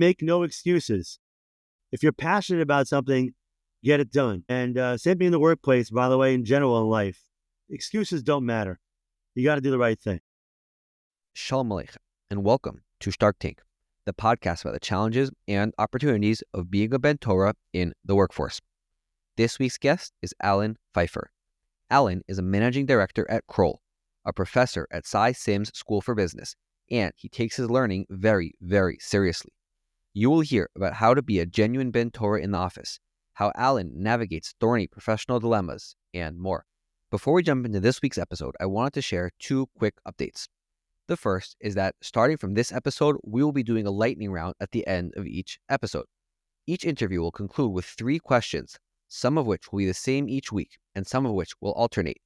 Make no excuses. If you're passionate about something, get it done. And same thing in the workplace, by the way, in general in life. Excuses don't matter. You got to do the right thing. Shalom Aleichem, and welcome to Shtark Tank, the podcast about the challenges and opportunities of being a Ben Torah in the workforce. This week's guest is Allen Pfeiffer. Allen is a managing director at Kroll, a professor at Syms School for Business, and he takes his learning very, very seriously. You will hear about how to be a genuine Ben Torah in the office, how Allen navigates thorny professional dilemmas, and more. Before we jump into this week's episode, I wanted to share two quick updates. The first is that starting from this episode, we will be doing a lightning round at the end of each episode. Each interview will conclude with 3 questions, some of which will be the same each week, and some of which will alternate.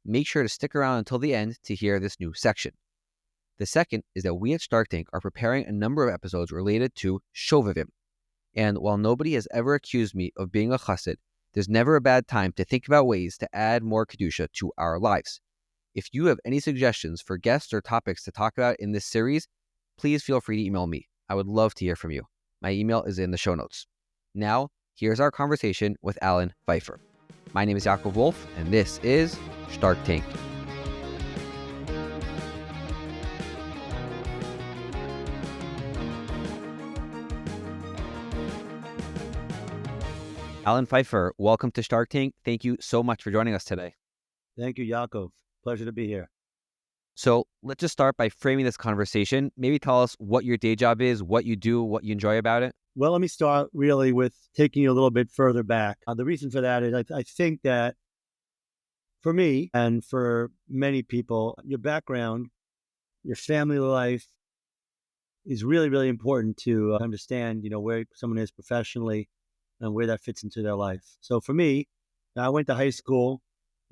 Make sure to stick around until the end to hear this new section. The second is that we at Shtark Tank are preparing a number of episodes related to Shovavim. And while nobody has ever accused me of being a chassid, there's never a bad time to think about ways to add more kedusha to our lives. If you have any suggestions for guests or topics to talk about in this series, please feel free to email me. I would love to hear from you. My email is in the show notes. Now, here's our conversation with Allen Pfeiffer. My name is Yaakov Wolff, and this is Shtark Tank. Allen Pfeiffer, welcome to Shtark Tank. Thank you so much for joining us today. Thank you, Yaakov. Pleasure to be here. So let's just start by framing this conversation. Maybe tell us what your day job is, what you do, what you enjoy about it. Well, let me start really with taking you a little bit further back. The reason for that is I think that for me and for many people, your background, your family life is really, really important to understand, where someone is professionally and where that fits into their life. So for me, I went to high school,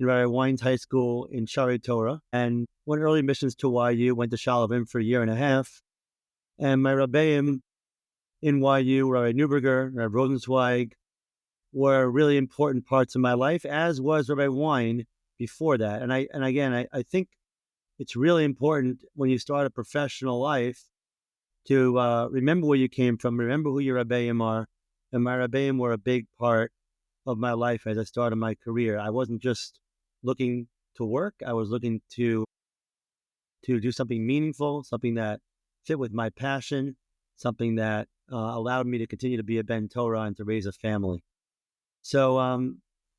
Rabbi Wein's High School in Torah, and went early missions to YU, went to Shalavim for a year and a half. And my Rabbeim in YU, Rabbi Neuberger, Rabbi Rosenzweig, were really important parts of my life, as was Rabbi Wein before that. And I think it's really important when you start a professional life to remember where you came from, remember who your Rabbeim are. And my Rabbeim were a big part of my life as I started my career. I wasn't just looking to work. I was looking to do something meaningful, something that fit with my passion, something that allowed me to continue to be a Ben Torah and to raise a family. So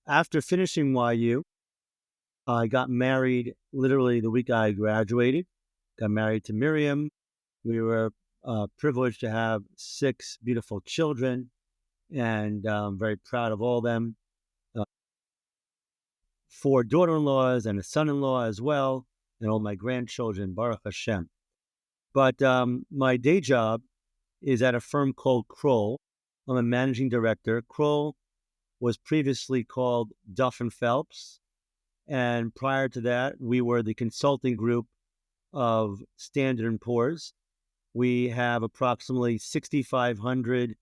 after finishing YU, I got married literally the week I graduated. Got married to Miriam. We were privileged to have 6 beautiful children, and I'm very proud of all of them. 4 daughter-in-laws and a son-in-law as well, and all my grandchildren, Baruch Hashem. But my day job is at a firm called Kroll. I'm a managing director. Kroll was previously called Duff & Phelps, and prior to that, we were the consulting group of Standard & Poor's. We have approximately 6,500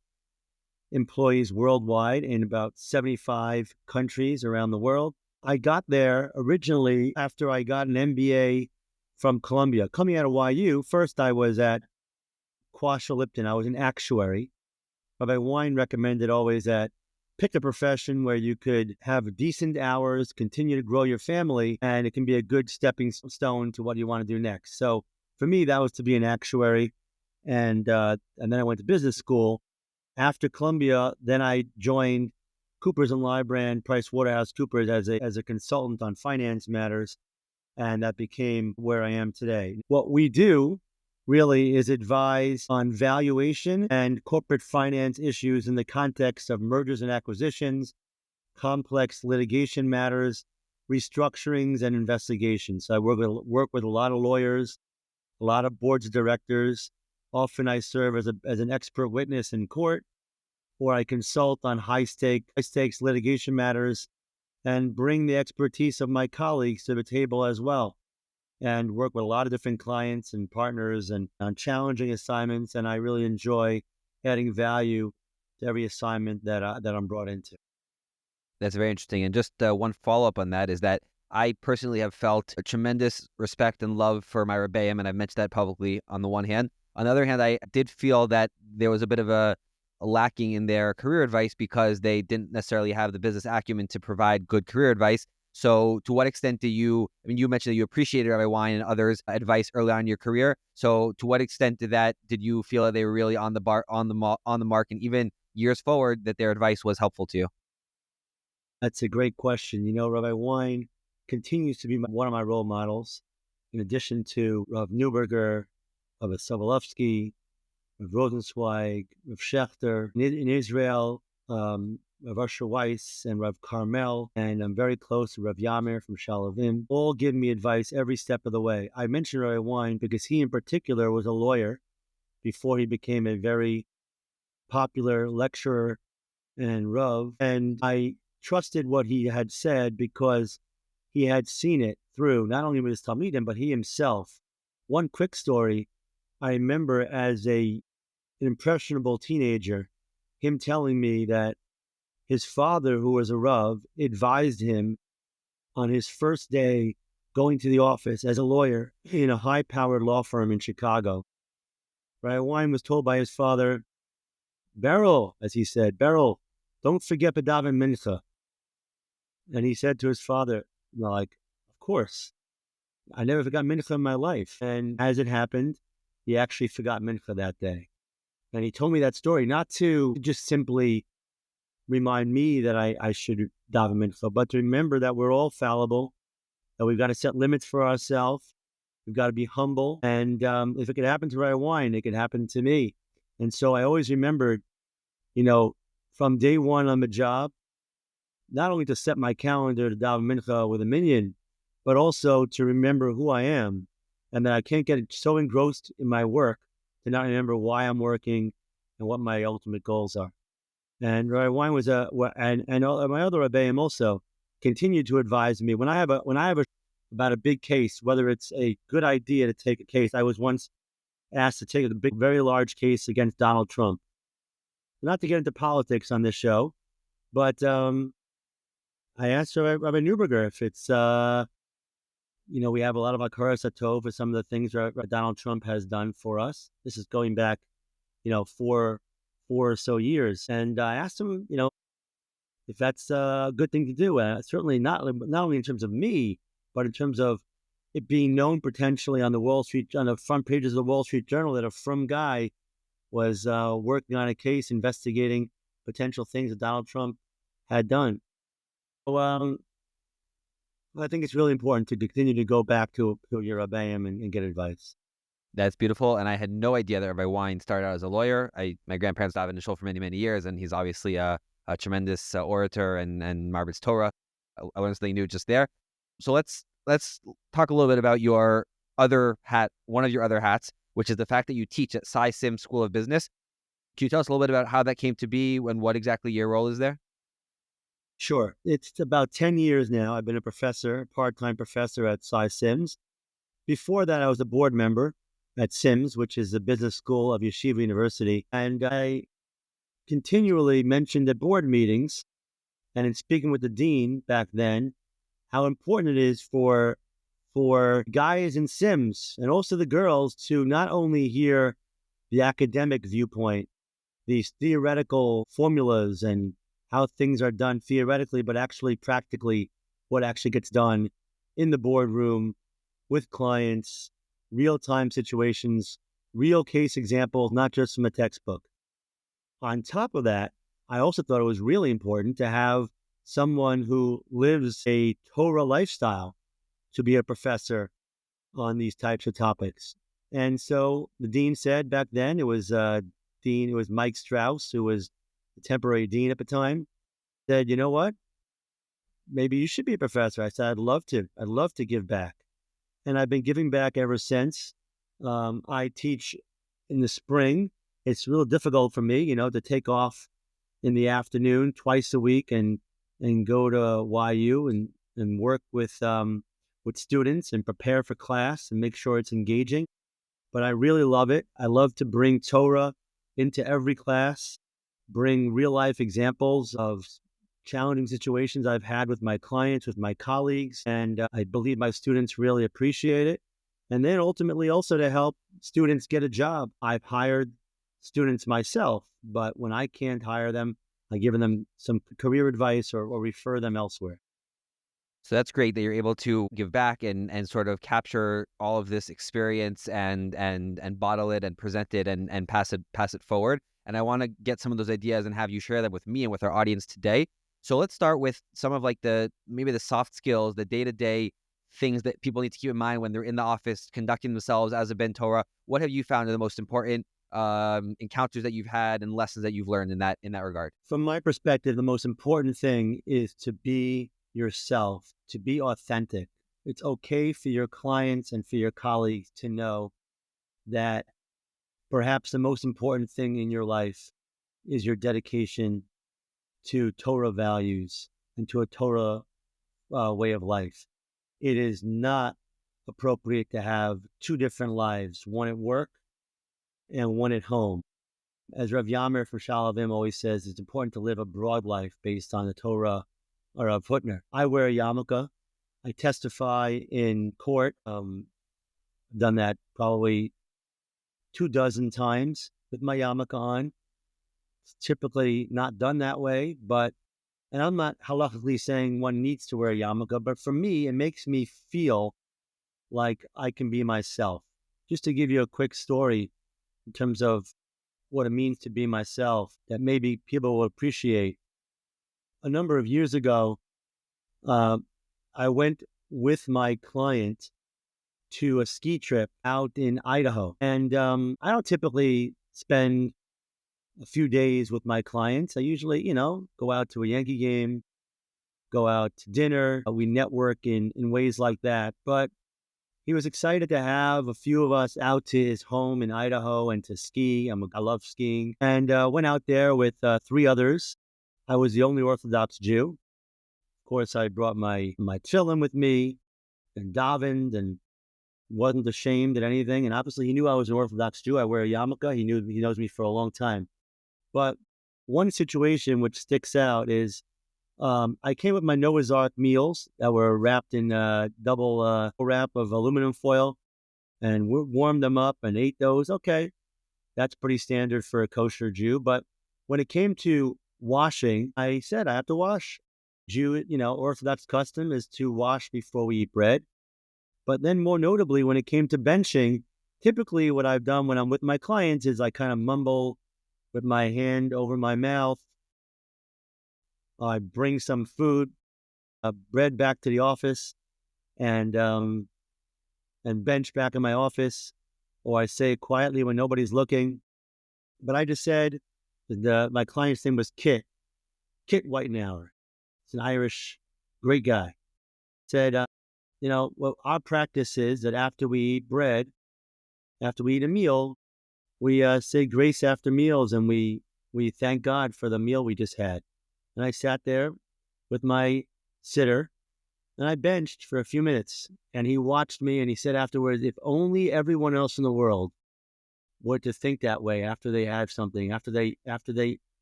employees worldwide in about 75 countries around the world. I got there originally after I got an MBA from Columbia. Coming out of YU, first I was at Quasha Lipton. I was an actuary. Rabbi Wein recommended always that pick a profession where you could have decent hours, continue to grow your family, and it can be a good stepping stone to what you want to do next. So for me, that was to be an actuary. And then I went to business school. After Columbia, then I joined Coopers & Lybrand, PricewaterhouseCoopers as a consultant on finance matters, and that became where I am today. What we do really is advise on valuation and corporate finance issues in the context of mergers and acquisitions, complex litigation matters, restructurings, and investigations. So I work with a lot of lawyers, a lot of boards of directors. Often I serve as an expert witness in court, or I consult on high stakes litigation matters and bring the expertise of my colleagues to the table as well, and work with a lot of different clients and partners and on challenging assignments. And I really enjoy adding value to every assignment that I'm brought into. That's very interesting. And just one follow-up on that is that I personally have felt a tremendous respect and love for my Rebbeim, and I've mentioned that publicly on the one hand. On the other hand, I did feel that there was a bit of a lacking in their career advice because they didn't necessarily have the business acumen to provide good career advice. So to what extent do you, I mean, you mentioned that you appreciated Rabbi Wein and others' advice early on in your career. So to what extent did you feel that they were really on the mark, and even years forward that their advice was helpful to you? That's a great question. Rabbi Wein continues to be one of my role models, in addition to Rav Neuberger, Rav Sobolovsky, Rav Rosenzweig, Rav Schechter. In Israel, Rav Asher Weiss and Rav Carmel, and I'm very close to Rav Yamir from Shalavim, all give me advice every step of the way. I mentioned Rabbi Wein because he in particular was a lawyer before he became a very popular lecturer and Rav, and I trusted what he had said because he had seen it through, not only with his Talmidim, but he himself. One quick story, I remember as an impressionable teenager, him telling me that his father, who was a Rav, advised him on his first day going to the office as a lawyer in a high-powered law firm in Chicago. Rabbi Wein was told by his father, Beryl, as he said, Beryl, don't forget B'daven Mincha. And he said to his father, of course, I never forgot Mincha in my life. And as it happened, he actually forgot Mincha that day. And he told me that story, not to just simply remind me that I should daven mincha, but to remember that we're all fallible, that we've got to set limits for ourselves. We've got to be humble. And if it could happen to Rabbi Wein, it could happen to me. And so I always remembered, from day one on the job, not only to set my calendar to daven mincha with a minyan, but also to remember who I am and that I can't get so engrossed in my work to not remember why I'm working and what my ultimate goals are. And Rabbi Wein was and my other Rebbeim also continued to advise me when I have about a big case, whether it's a good idea to take a case. I was once asked to take a very large case against Donald Trump. Not to get into politics on this show, but I asked Rabbi Neuberger if it's we have a lot of hakaras hatov for some of the things that Donald Trump has done for us. This is going back, 4 or so years. And I asked him, if that's a good thing to do. Certainly not only in terms of me, but in terms of it being known potentially on the front pages of the Wall Street Journal that a frum guy was working on a case investigating potential things that Donald Trump had done. So I think it's really important to continue to go back to your Rebbeim and get advice. That's beautiful. And I had no idea that Rabbi Wein started out as a lawyer. My grandparents davened in shul for many, many years, and he's obviously a tremendous orator and Marbitz Torah. I learned something new just there. So let's talk a little bit about your other hat, one of your other hats, which is the fact that you teach at Syms School of Business. Can you tell us a little bit about how that came to be and what exactly your role is there? Sure. It's about 10 years now. I've been a part-time professor at Syms. Before that, I was a board member at Syms, which is the business school of Yeshiva University. And I continually mentioned at board meetings and in speaking with the dean back then, how important it is for guys in Syms and also the girls to not only hear the academic viewpoint, these theoretical formulas and how things are done theoretically, but actually practically what actually gets done in the boardroom with clients, real-time situations, real case examples, not just from a textbook. On top of that, I also thought it was really important to have someone who lives a Torah lifestyle to be a professor on these types of topics. And so the dean said back then, it was Mike Strauss, who was the temporary dean at the time, said, you know what? Maybe you should be a professor. I said, I'd love to. I'd love to give back. And I've been giving back ever since. I teach in the spring. It's real difficult for me, to take off in the afternoon twice a week and go to YU and work with students and prepare for class and make sure it's engaging. But I really love it. I love to bring Torah into every class, bring real life examples of challenging situations I've had with my clients, with my colleagues, and I believe my students really appreciate it. And then ultimately also to help students get a job. I've hired students myself, but when I can't hire them, I've given them some career advice or refer them elsewhere. So that's great that you're able to give back and sort of capture all of this experience and bottle it and present it and pass it forward. And I want to get some of those ideas and have you share them with me and with our audience today. So let's start with some of like maybe the soft skills, the day-to-day things that people need to keep in mind when they're in the office conducting themselves as a Ben Torah. What have you found are the most important encounters that you've had and lessons that you've learned in that regard? From my perspective, the most important thing is to be yourself, to be authentic. It's okay for your clients and for your colleagues to know that perhaps the most important thing in your life is your dedication to Torah values and to a Torah way of life. It is not appropriate to have two different lives, one at work and one at home. As Rav Yamer from Shalavim always says, it's important to live a broad life based on the Torah or Rav Hutner. I wear a yarmulke. I testify in court. I've done that probably 24 times with my yarmulke on. It's typically not done that way, and I'm not halakhically saying one needs to wear a yarmulke, but for me, it makes me feel like I can be myself. Just to give you a quick story in terms of what it means to be myself that maybe people will appreciate. A number of years ago, I went with my client to a ski trip out in Idaho. And I don't typically spend a few days with my clients. I usually, go out to a Yankee game, go out to dinner. We network in ways like that. But he was excited to have a few of us out to his home in Idaho and to ski. I love skiing. And went out there with 3 others. I was the only Orthodox Jew. Of course, I brought my tefillin with me and davened and wasn't ashamed at anything. And obviously, he knew I was an Orthodox Jew. I wear a yarmulke. He knows me for a long time. But one situation which sticks out is I came with my Noah's Ark meals that were wrapped in double wrap of aluminum foil, and warmed them up and ate those. Okay, that's pretty standard for a kosher Jew. But when it came to washing, I said I have to wash. Jew, Orthodox custom is to wash before we eat bread. But then more notably, when it came to benching, typically what I've done when I'm with my clients is I kind of mumble with my hand over my mouth. I bring some food, bread back to the office and bench back in my office, or I say it quietly when nobody's looking. But I just said, my client's name was Kit Whitenauer. It's an Irish, great guy. Said, well, our practice is that after we eat bread, after we eat a meal, we say grace after meals and we thank God for the meal we just had. And I sat there with my sitter and I benched for a few minutes. And he watched me and he said afterwards, if only everyone else in the world were to think that way after they have something, after they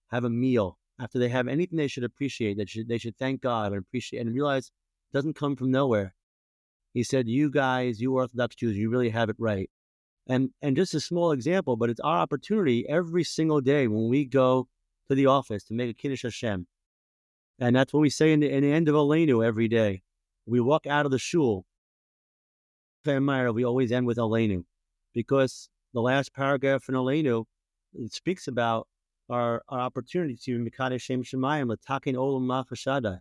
have a meal, after they have anything they should appreciate, they should thank God and appreciate and realize it doesn't come from nowhere. He said, you guys, you Orthodox Jews, you really have it right. And just a small example, but it's our opportunity every single day when we go to the office to make a Kiddush Hashem. And that's what we say in the end of Aleinu every day. We walk out of the shul. We always end with Aleinu because the last paragraph in Aleinu, it speaks about our opportunity to Mikadesh Shem Shemayim, L'takin Olam Machashada.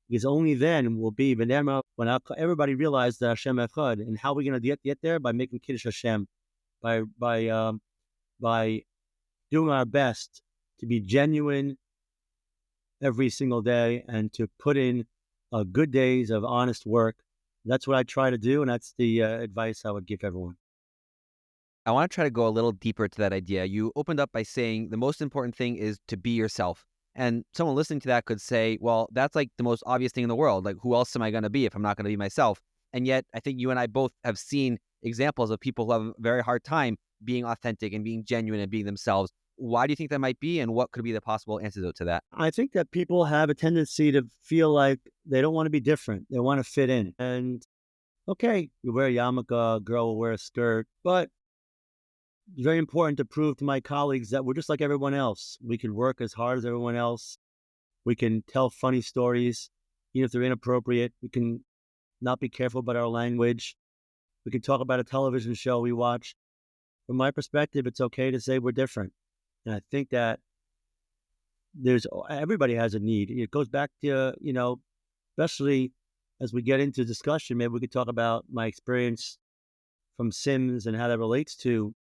Because only then will be when everybody realizes that Hashem Echad. And how are we going to get there? By making Kiddush Hashem, by doing our best to be genuine every single day and to put in good days of honest work. That's what I try to do, and that's the advice I would give everyone. I want to try to go a little deeper to that idea. You opened up by saying the most important thing is to be yourself. And someone listening to that could say, well, that's like the most obvious thing in the world. Like, who else am I going to be if I'm not going to be myself? And yet, I think you and I both have seen examples of people who have a very hard time being authentic and being genuine and being themselves. Why do you think that might be, and what could be the possible antidote to that? I think that people have a tendency to feel like they don't want to be different. They want to fit in. And Okay, you wear a yarmulke, a girl will wear a skirt, but it's very important to prove to my colleagues that we're just like everyone else. We can work as hard as everyone else. We can tell funny stories, even if they're inappropriate. We can not be careful about our language. We can talk about a television show we watch. From my perspective, it's okay to say we're different. And I think that everybody has a need. It goes back to, especially as we get into discussion, maybe we could talk about my experience from Syms and how that relates to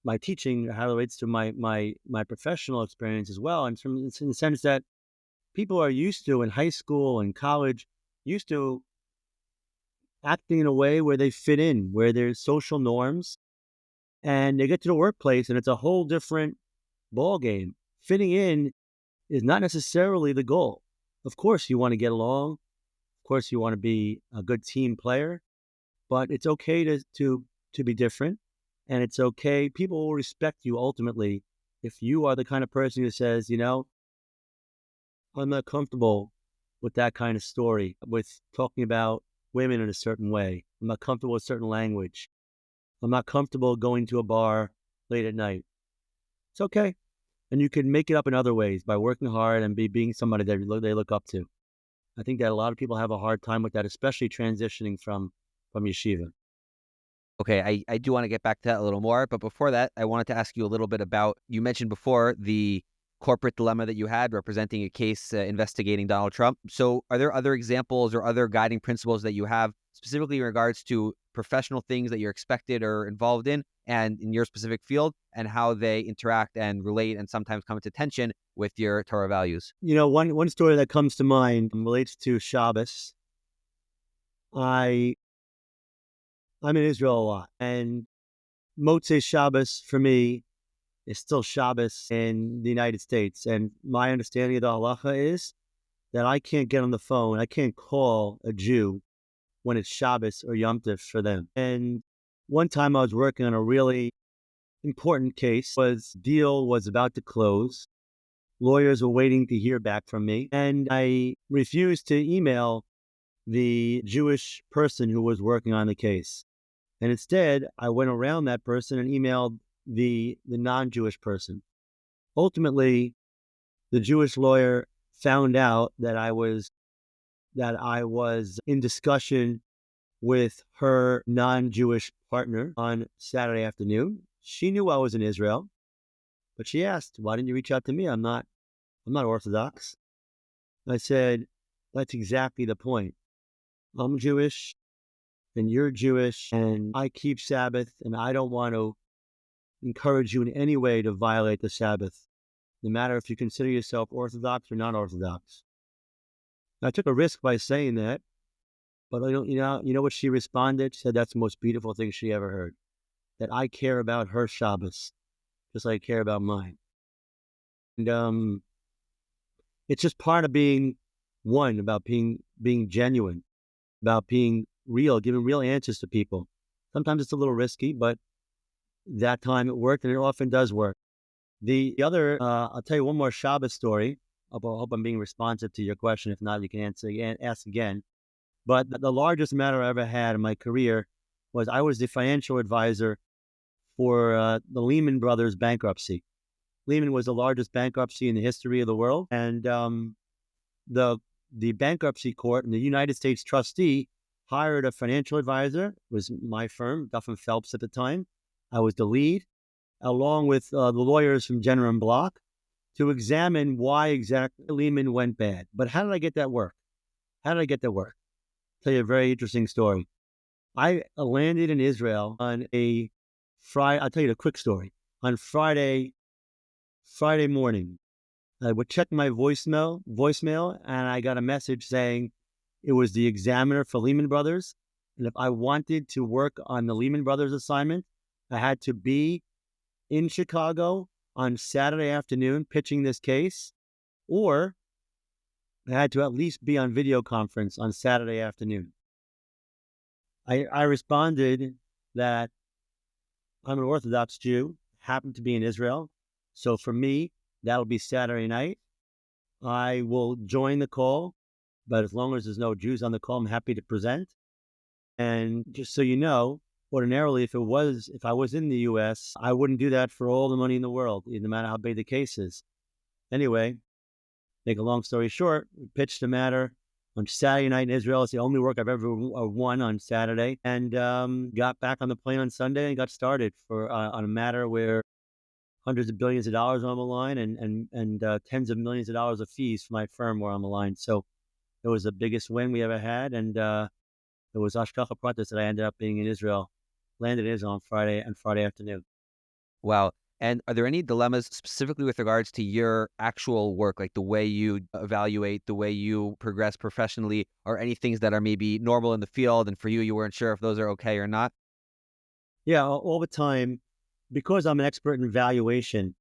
my teaching, how it relates to my professional experience as well. And in the sense that people are used to in high school and college, used to acting in a way where they fit in, where there's social norms, and they get to the workplace and it's a whole different ball game. Fitting in is not necessarily the goal. Of course, you want to get along. Of course, you want to be a good team player, but it's okay to be different, and it's okay. People will respect you ultimately if you are the kind of person who says, I'm not comfortable with that kind of story, with talking about women in a certain way. I'm not comfortable with certain language. I'm not comfortable going to a bar late at night. It's okay. And you can make it up in other ways by working hard and being somebody that they look up to. I think that a lot of people have a hard time with that, especially transitioning from yeshiva. Okay, I do want to get back to that a little more, but before that, I wanted to ask you a little bit about, you mentioned before the corporate dilemma that you had representing a case investigating Donald Trump. So are there other examples or other guiding principles that you have specifically in regards to professional things that you're expected or involved in and in your specific field, and how they interact and relate and sometimes come into tension with your Torah values? One story that comes to mind relates to Shabbos. I'm in Israel a lot, and Motzei Shabbos for me is still Shabbos in the United States. And my understanding of the halacha is that I can't get on the phone, I can't call a Jew when it's Shabbos or Yom Tov for them. And one time I was working on a really important case. Deal was about to close. Lawyers were waiting to hear back from me, and I refused to email the Jewish person who was working on the case. And instead, I went around that person and emailed the non-Jewish person. Ultimately, the Jewish lawyer found out that I was in discussion with her non-Jewish partner on Saturday afternoon. She knew I was in Israel, but she asked, "Why didn't you reach out to me? I'm not Orthodox." I said, "That's exactly the point. I'm Jewish and you're Jewish, and I keep Sabbath, and I don't want to encourage you in any way to violate the Sabbath, no matter if you consider yourself Orthodox or not Orthodox." I took a risk by saying that, but you know what she responded? She said that's the most beautiful thing she ever heard. That I care about her Shabbos, just like I care about mine. And it's just part of being one, about being genuine, about being real, giving real answers to people. Sometimes it's a little risky, but that time it worked, and it often does work. The other, I'll tell you one more Shabbos story. I hope I'm being responsive to your question. If not, you can ask again. But the largest matter I ever had in my career was I was the financial advisor for the Lehman Brothers bankruptcy. Lehman was the largest bankruptcy in the history of the world, and the bankruptcy court and the United States trustee hired a financial advisor. It was my firm, Duff and Phelps at the time. I was the lead, along with the lawyers from Jenner and Block, to examine why exactly Lehman went bad. But how did I get that work? I'll tell you a very interesting story. I landed in Israel on a Friday. I'll tell you a quick story. On Friday morning, I would check my voicemail, and I got a message saying it was the examiner for Lehman Brothers. And if I wanted to work on the Lehman Brothers assignment, I had to be in Chicago on Saturday afternoon pitching this case, or I had to at least be on video conference on Saturday afternoon. I responded that I'm an Orthodox Jew, happen to be in Israel. So for me, that'll be Saturday night. I will join the call, but as long as there's no Jews on the call, I'm happy to present. And just so you know, ordinarily, if I was in the U.S., I wouldn't do that for all the money in the world, no matter how big the case is. Anyway, make a long story short, we pitched the matter on Saturday night in Israel. It's the only work I've ever won on Saturday, and got back on the plane on Sunday and got started on a matter where hundreds of billions of dollars on the line and tens of millions of dollars of fees for my firm were on the line. So it was the biggest win we ever had, and it was Ashkacha Pratis that I ended up being in Israel, landed in Israel on Friday afternoon. Wow. And are there any dilemmas specifically with regards to your actual work, like the way you evaluate, the way you progress professionally, or any things that are maybe normal in the field and for you, you weren't sure if those are okay or not? Yeah, all the time, because I'm an expert in valuation,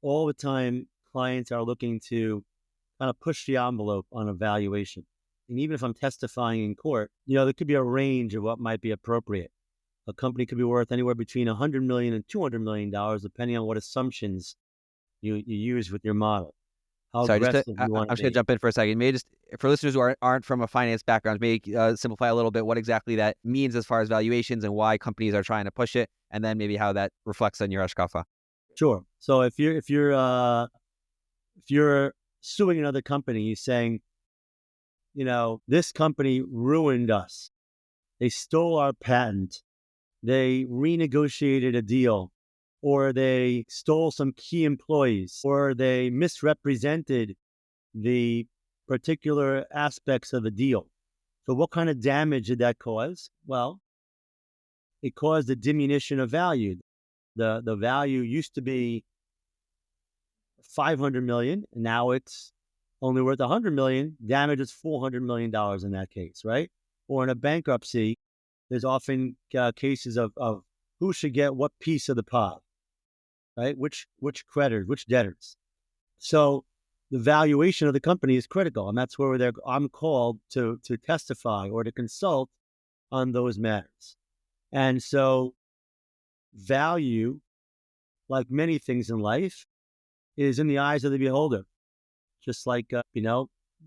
all the time clients are looking to kind of push the envelope on a valuation. And even if I'm testifying in court, there could be a range of what might be appropriate. A company could be worth anywhere between $100 million and $200 million, depending on what assumptions you use with your model. How Sorry, aggressive you I'm want just to going to be. jump in for a second. Maybe just for listeners who aren't from a finance background, maybe simplify a little bit what exactly that means as far as valuations and why companies are trying to push it, and then maybe how that reflects on your hashkafa. Sure. So if you're suing another company, you're saying, this company ruined us. They stole our patent. They renegotiated a deal, or they stole some key employees, or they misrepresented the particular aspects of the deal. So what kind of damage did that cause? Well, it caused a diminution of value. The value used to be 500 million, and now it's only worth 100 million. Damage is $400 million in that case, right? Or in a bankruptcy, there's often cases of who should get what piece of the pie, right? Which creditors, which debtors. So the valuation of the company is critical, and that's where I'm called to testify or to consult on those matters. And so value, like many things in life, is in the eyes of the beholder. Just like,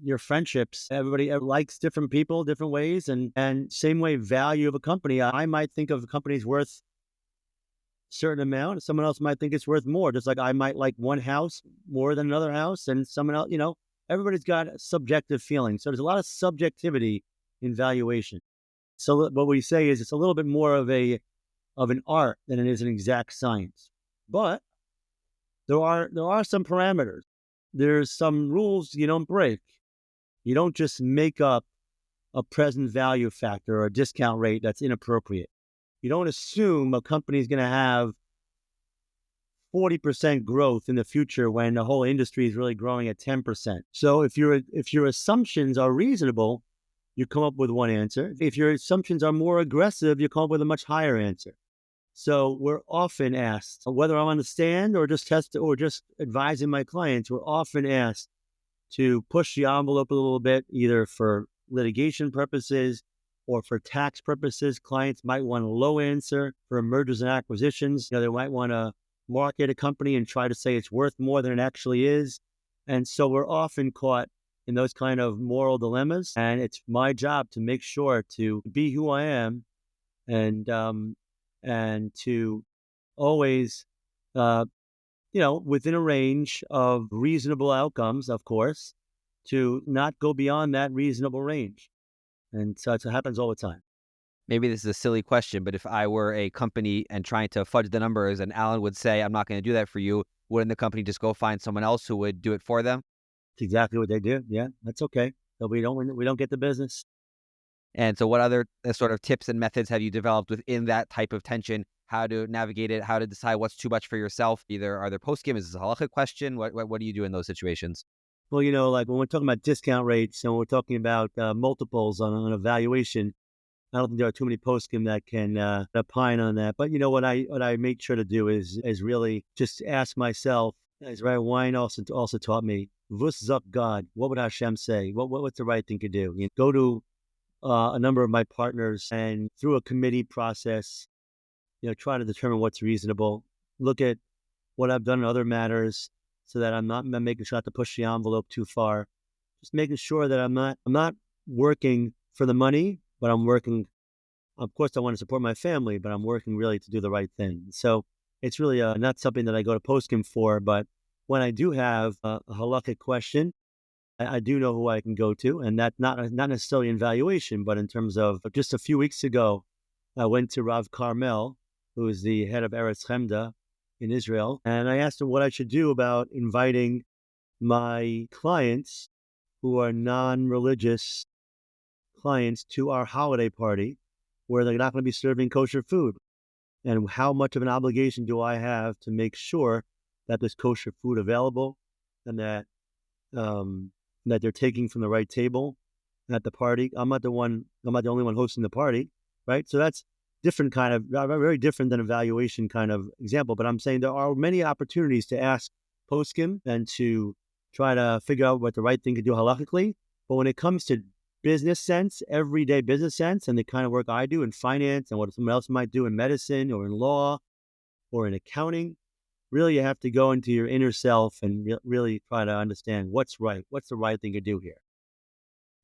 your friendships, everybody likes different people, different ways. And same way, value of a company, I might think of a company's worth a certain amount. Someone else might think it's worth more. Just like I might like one house more than another house. And someone else, everybody's got a subjective feelings. So there's a lot of subjectivity in valuation. So what we say is it's a little bit more of an art than it is an exact science. But there are some parameters. There's some rules you don't break. You don't just make up a present value factor or a discount rate that's inappropriate. You don't assume a company is going to have 40% growth in the future when the whole industry is really growing at 10%. So if your assumptions are reasonable, you come up with one answer. If your assumptions are more aggressive, you come up with a much higher answer. So we're often asked, whether I'm on the stand or just advising my clients, we're often asked to push the envelope a little bit, either for litigation purposes or for tax purposes. Clients might want a low answer for mergers and acquisitions. They might want to market a company and try to say it's worth more than it actually is. And so we're often caught in those kind of moral dilemmas. And it's my job to make sure to be who I am and to always, within a range of reasonable outcomes, of course, to not go beyond that reasonable range. And so it happens all the time. Maybe this is a silly question, but if I were a company and trying to fudge the numbers and Allen would say, I'm not going to do that for you, wouldn't the company just go find someone else who would do it for them? It's exactly what they do. Yeah, that's okay. But we don't get the business. And so what other sort of tips and methods have you developed within that type of tension? How to navigate it, how to decide what's too much for yourself? Either are there post-game? Is this a halachic question? What do you do in those situations? Well, like when we're talking about discount rates and we're talking about multiples on a valuation, I don't think there are too many post-game that can opine on that. But what I make sure to do is really just ask myself, as Rabbi Wine also taught me, Vus up God. What would Hashem say? What's the right thing to do? Go to a number of my partners and through a committee process, try to determine what's reasonable. Look at what I've done in other matters so that I'm making sure not to push the envelope too far. Just making sure that I'm not working for the money, but I'm working Of course, I want to support my family, but I'm working really to do the right thing. So it's really not something that I go to poskim for, but when I do have a halakhic question, I do know who I can go to, and that's not necessarily in valuation, but in terms of just a few weeks ago, I went to Rav Carmel, who is the head of Eretz Chemda in Israel, and I asked him what I should do about inviting my clients who are non-religious clients to our holiday party, where they're not going to be serving kosher food, and how much of an obligation do I have to make sure that there's kosher food available, and that they're taking from the right table at the party. I'm not the only one hosting the party, right? So that's different kind of, very different than a valuation kind of example. But I'm saying there are many opportunities to ask poskim and to try to figure out what the right thing to do halakhically. But when it comes to business sense, everyday business sense, and the kind of work I do in finance and what someone else might do in medicine or in law or in accounting, really you have to go into your inner self and really try to understand what's right. What's the right thing to do here?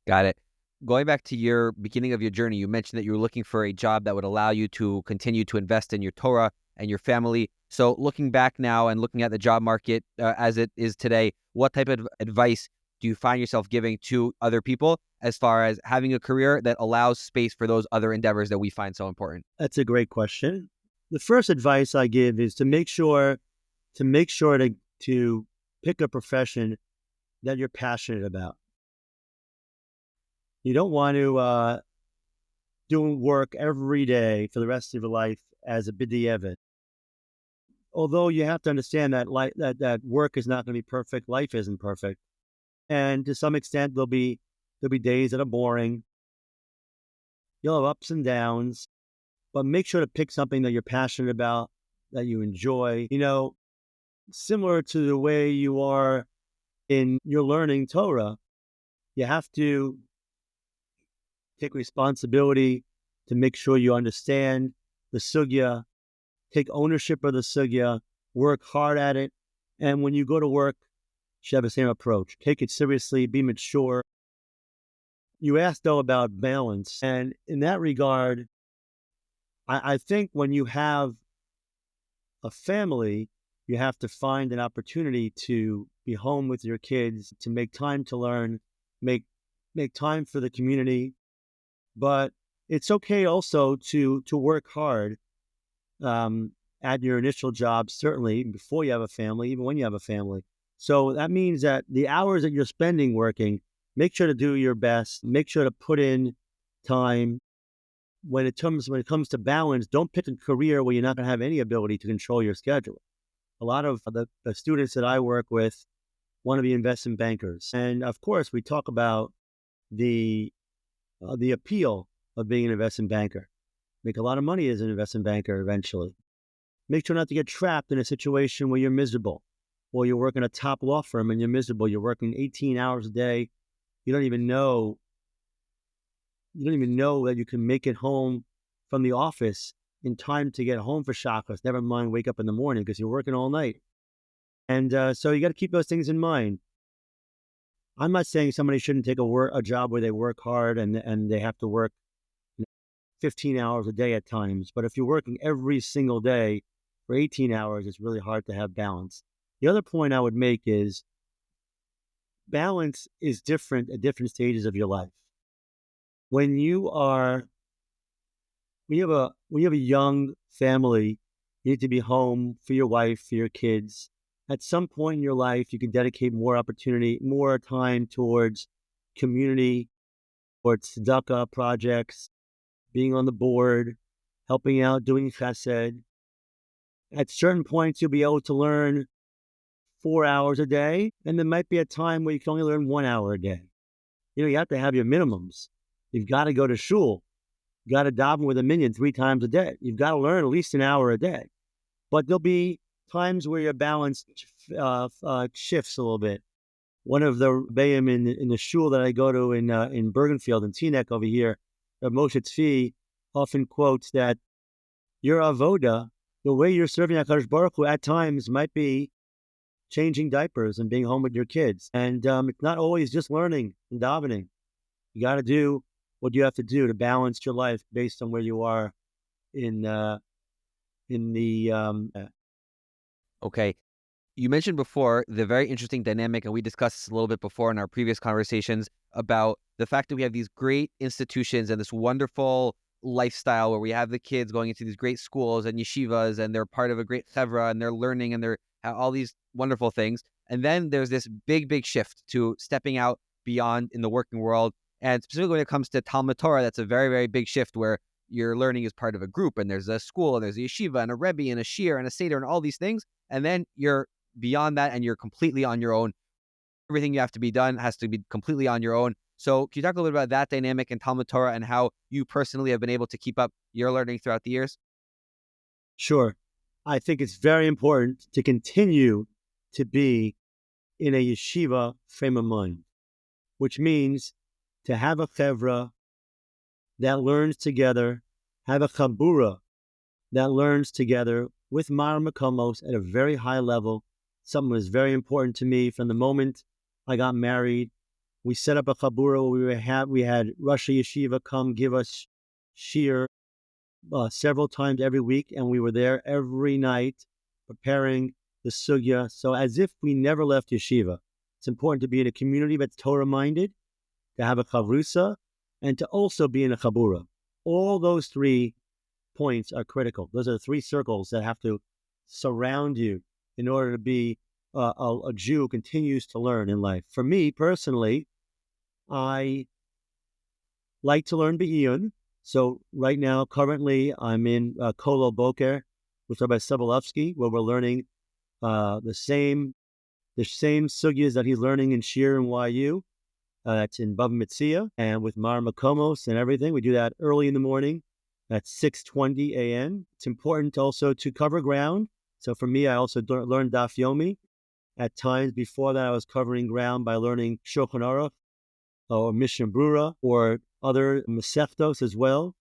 Got it. Going back to your beginning of your journey, you mentioned that you were looking for a job that would allow you to continue to invest in your Torah and your family. So looking back now and looking at the job market as it is today, what type of advice do you find yourself giving to other people as far as having a career that allows space for those other endeavors that we find so important? That's a great question. The first advice I give is to make sure to pick a profession that you're passionate about. You don't want to do work every day for the rest of your life as a b'diavad. Although you have to understand that that work is not going to be perfect, life isn't perfect, and to some extent there'll be days that are boring. You'll have ups and downs, but make sure to pick something that you're passionate about, that you enjoy. Similar to the way you are in your learning Torah, you have to take responsibility to make sure you understand the sugya, take ownership of the sugya, work hard at it. And when you go to work, you should have the same approach. Take it seriously, be mature. You asked, though, about balance. And in that regard, I think when you have a family, you have to find an opportunity to be home with your kids, to make time to learn, make time for the community. But it's okay also to work hard at your initial job, certainly before you have a family, even when you have a family. So that means that the hours that you're spending working, make sure to do your best, make sure to put in time. When it comes to balance, don't pick a career where you're not going to have any ability to control your schedule. A lot of the students that I work with want to be investment bankers. And of course, we talk about the appeal of being an investment banker. Make a lot of money as an investment banker eventually. Make sure not to get trapped in a situation where you're miserable, or you're working a top law firm and you're miserable. You're working 18 hours a day. You don't even know that you can make it home from the office in time to get home for Shabbos. Never mind wake up in the morning because you're working all night. And so you got to keep those things in mind. I'm not saying somebody shouldn't take a job where they work hard and they have to work 15 hours a day at times. But if you're working every single day for 18 hours, it's really hard to have balance. The other point I would make is balance is different at different stages of your life. When you have a young family, you need to be home for your wife, for your kids. At some point in your life, you can dedicate more time towards community, towards tzedakah projects, being on the board, helping out, doing chesed. At certain points, you'll be able to learn 4 hours a day, and there might be a time where you can only learn 1 hour a day. You have to have your minimums. You've got to go to shul. You got to daven with a minyan 3 times a day. You've got to learn at least an hour a day. But there'll be times where your balance shifts a little bit. One of the rebbeim in the shul that I go to in Bergenfield and Teaneck over here, Moshe Tzvi, often quotes that your avoda, the way you're serving HaKadosh Baruch Hu at times might be changing diapers and being home with your kids. And it's not always just learning and davening. You got to do what you have to do to balance your life based on where you are in the. Okay. You mentioned before the very interesting dynamic, and we discussed this a little bit before in our previous conversations about the fact that we have these great institutions and this wonderful lifestyle where we have the kids going into these great schools and yeshivas, and they're part of a great chevra, and they're learning, and they're all these wonderful things. And then there's this big shift to stepping out beyond in the working world. And specifically when it comes to Talmud Torah, that's a very, very big shift where your learning is part of a group, and there's a school, and there's a yeshiva, and a rebbe, and a shir, and a seder, and all these things. And then you're beyond that, and you're completely on your own. Everything you have to be done has to be completely on your own. So can you talk a little bit about that dynamic in Talmud Torah and how you personally have been able to keep up your learning throughout the years? Sure. I think it's very important to continue to be in a yeshiva frame of mind, which means to have a chevra that learns together, have a chabura that learns together with Mar Makomos at a very high level. Something was very important to me from the moment I got married. We set up a chabura where we had Rosh Yeshiva come give us shir several times every week, and we were there every night preparing the sugya. So as if we never left yeshiva. It's important to be in a community that's Torah-minded, to have a chavrusa, and to also be in a chabura. All those 3 points are critical. Those are the 3 circles that have to surround you in order to be a Jew who continues to learn in life. For me personally, I like to learn Be'iyun. So right now, currently, I'm in Kolo Boker with Rabbi Sobolovsky, where we're learning the same sugyas that he's learning in Shir and YU. It's in Bava Metzia and with Mar Makomos and everything. We do that early in the morning at 6:20 a.m. It's important also to cover ground. So for me, I also learned Daf Yomi. At times before that, I was covering ground by learning Shulchan Aruch or Mishnah Brura or other Masechtos as well.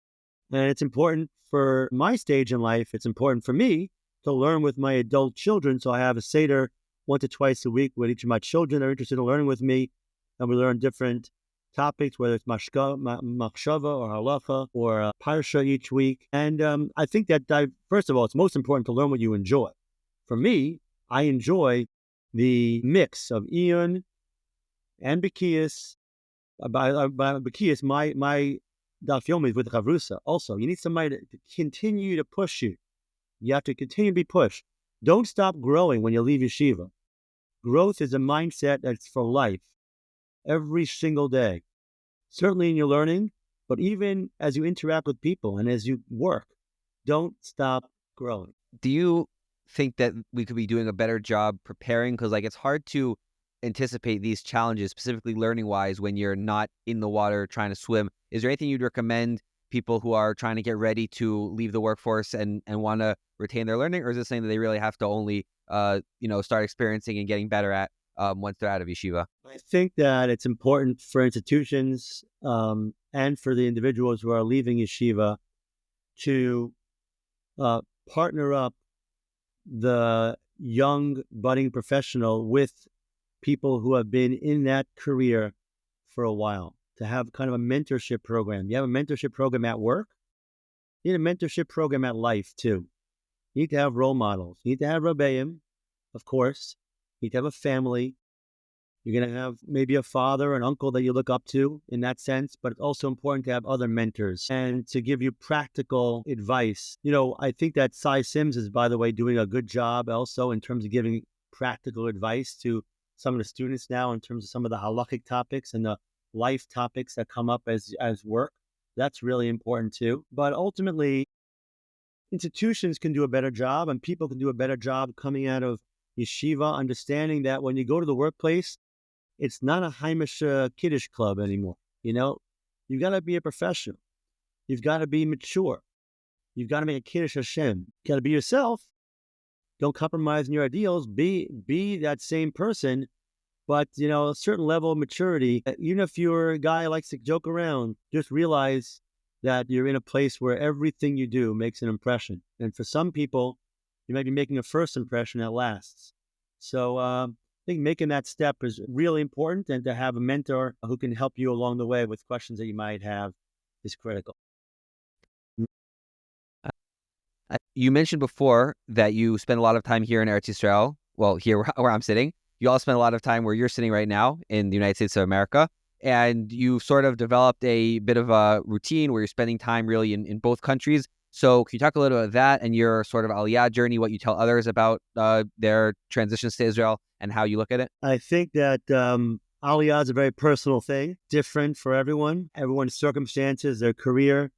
And it's important for my stage in life. It's important for me to learn with my adult children. So I have a Seder 1 to twice a week with each of my children that are interested in learning with me. And we learn different topics, whether it's machshava or halacha or parsha each week. And I think that, first of all, it's most important to learn what you enjoy. For me, I enjoy the mix of Iyun and Bekias. By Bekias, my Daf Yomi is with Chavrusa. Also, you need somebody to continue to push you. You have to continue to be pushed. Don't stop growing when you leave yeshiva. Growth is a mindset that's for life, every single day. Certainly in your learning, but even as you interact with people and as you work, don't stop growing. Do you think that we could be doing a better job preparing? Because it's hard to anticipate these challenges, specifically learning-wise, when you're not in the water trying to swim. Is there anything you'd recommend people who are trying to get ready to leave the workforce and want to retain their learning? Or is this something that they really have to only start experiencing and getting better at once they're out of yeshiva? I think that it's important for institutions and for the individuals who are leaving yeshiva to partner up the young budding professional with people who have been in that career for a while, to have kind of a mentorship program. You have a mentorship program at work. You need a mentorship program at life too. You need to have role models. You need to have Rabbeim, of course. You need to have a family. You're going to have maybe a father, an uncle that you look up to in that sense, but it's also important to have other mentors and to give you practical advice. I think that Syms is, by the way, doing a good job also in terms of giving practical advice to some of the students now in terms of some of the halachic topics and the life topics that come up as work. That's really important too. But ultimately, institutions can do a better job and people can do a better job coming out of yeshiva, understanding that when you go to the workplace, it's not a Heimish Kiddush club anymore. You've got to be a professional. You've got to be mature. You've got to make a Kiddush Hashem. You've got to be yourself. Don't compromise in your ideals. Be that same person, but a certain level of maturity. Even if you're a guy who likes to joke around, just realize that you're in a place where everything you do makes an impression. And for some people, you might be making a first impression that lasts. So I think making that step is really important, and to have a mentor who can help you along the way with questions that you might have is critical. You mentioned before that you spend a lot of time here in Eretz Yisrael. Well, here where I'm sitting. You also spend a lot of time where you're sitting right now in the United States of America. And you sort of developed a bit of a routine where you're spending time really in both countries. So can you talk a little about that and your sort of Aliyah journey, what you tell others about their transitions to Israel and how you look at it? I think that Aliyah is a very personal thing, different for everyone, everyone's circumstances, their career.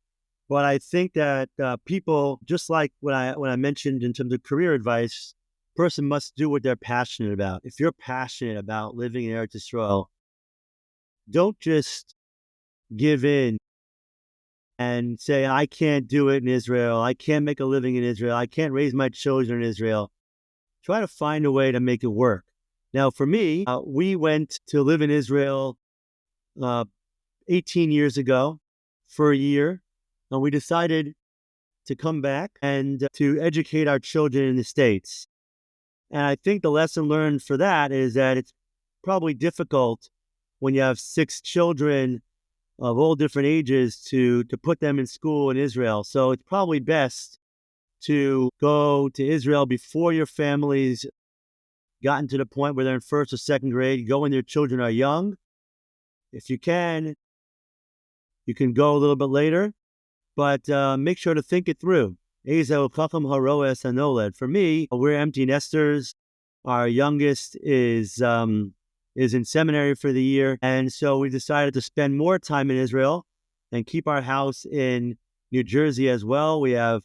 But I think that people, just like when I mentioned in terms of career advice, person must do what they're passionate about. If you're passionate about living in Eretz Yisrael, don't just give in and say, I can't do it in Israel. I can't make a living in Israel. I can't raise my children in Israel. Try to find a way to make it work. Now, for me, we went to live in Israel 18 years ago for a year. And we decided to come back and to educate our children in the States. And I think the lesson learned for that is that it's probably difficult when you have 6 children of all different ages to put them in school in Israel. So it's probably best to go to Israel before your family's gotten to the point where they're in first or second grade. Go when your children are young. If you can go a little bit later. But make sure to think it through. For me, we're empty nesters. Our youngest is in seminary for the year. And so we decided to spend more time in Israel and keep our house in New Jersey as well. We have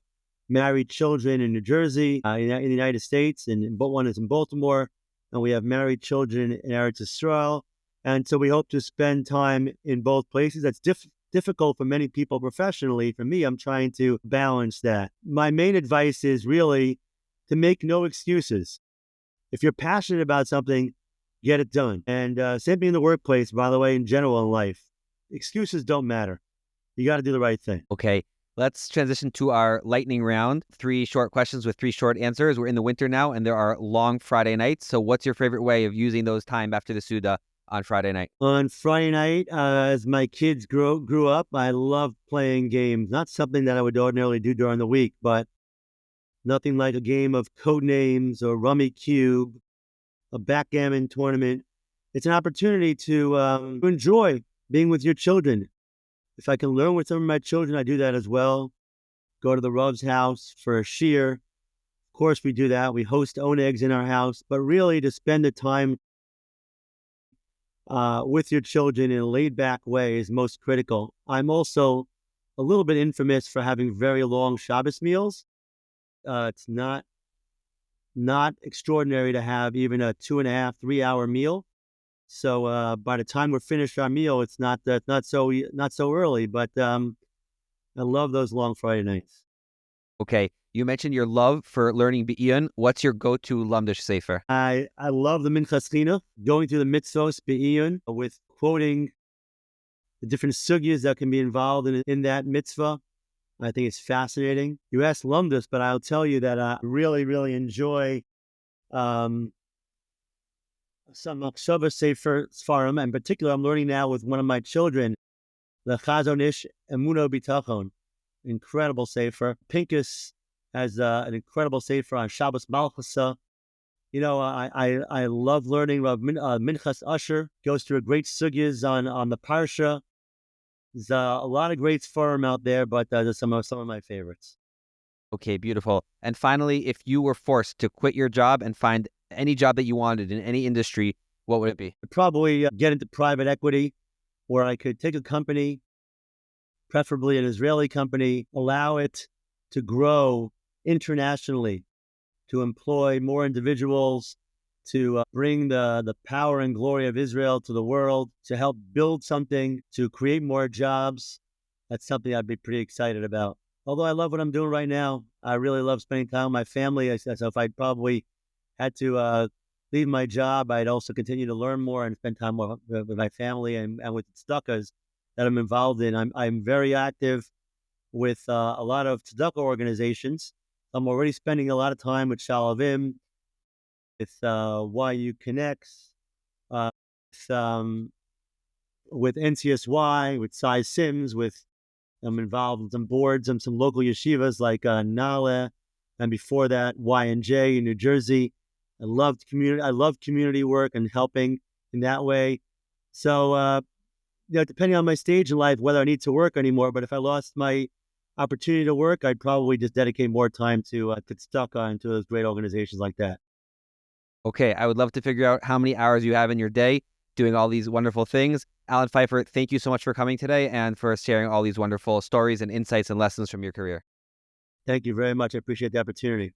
married children in New Jersey, in the United States, and one is in Baltimore. And we have married children in Eretz Yisrael. And so we hope to spend time in both places. That's difficult for many people professionally. For me, I'm trying to balance that. My main advice is really to make no excuses. If you're passionate about something, get it done. And same thing in the workplace, by the way, in general in life. Excuses don't matter. You got to do the right thing. Okay, let's transition to our lightning round. 3 short questions with 3 short answers. We're in the winter now, and there are long Friday nights. So what's your favorite way of using those time after the Suda on Friday night? On Friday night, as my kids grew up, I love playing games. Not something that I would ordinarily do during the week, but nothing like a game of Codenames or Rummy Cube, a backgammon tournament. It's an opportunity to enjoy being with your children. If I can learn with some of my children, I do that as well. Go to the Rav's house for a shiur. Of course, we do that. We host onegs in our house, but really to spend the time with your children in a laid-back way is most critical. I'm also a little bit infamous for having very long Shabbos meals. It's not extraordinary to have even a 2.5, 3-hour meal. So by the time we're finished our meal, it's not so early. But I love those long Friday nights. Okay, you mentioned your love for learning Be'iyun. What's your go-to Lamdan sefer? I love the Minchas China, going through the mitzvos Be'iyun with quoting the different sugyas that can be involved in that mitzvah. I think it's fascinating. You asked Lamdas, but I'll tell you that I really, really enjoy some Machshava Sefer Sfarim. In particular, I'm learning now with one of my children, the Chazon Ish Emuno Bitachon. Incredible Sefer. Pincus has an incredible Sefer on Shabbos Malchasa. You know, I love learning. Minchas Usher goes through a great sugyas on the Parsha. There's a lot of great Sfarim out there, but those are some of my favorites. Okay, beautiful. And finally, if you were forced to quit your job and find any job that you wanted in any industry, what would it be? I'd probably get into private equity, where I could take a company, preferably an Israeli company, allow it to grow internationally, to employ more individuals, to bring the power and glory of Israel to the world, to help build something, to create more jobs. That's something I'd be pretty excited about. Although I love what I'm doing right now, I really love spending time with my family. So if I probably had to leave my job, I'd also continue to learn more and spend time more with my family and with the tzedakahs that I'm involved in. I'm very active with a lot of tzedakah organizations. I'm already spending a lot of time with Shalavim, with YU Connects, with NCSY, with Syms, with I'm involved in some boards and some local yeshivas like Nale, and before that, Y&J in New Jersey. I love community work and helping in that way. So, depending on my stage in life, whether I need to work anymore, but if I lost my opportunity to work, I'd probably just dedicate more time to get stuck onto those great organizations like that. Okay, I would love to figure out how many hours you have in your day doing all these wonderful things. Allen Pfeiffer, thank you so much for coming today and for sharing all these wonderful stories and insights and lessons from your career. Thank you very much. I appreciate the opportunity.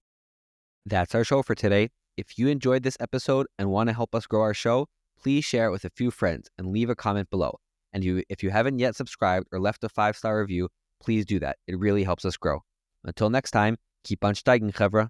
That's our show for today. If you enjoyed this episode and want to help us grow our show, please share it with a few friends and leave a comment below. And if you haven't yet subscribed or left a 5-star review, please do that. It really helps us grow. Until next time, keep on steigen, Chevra.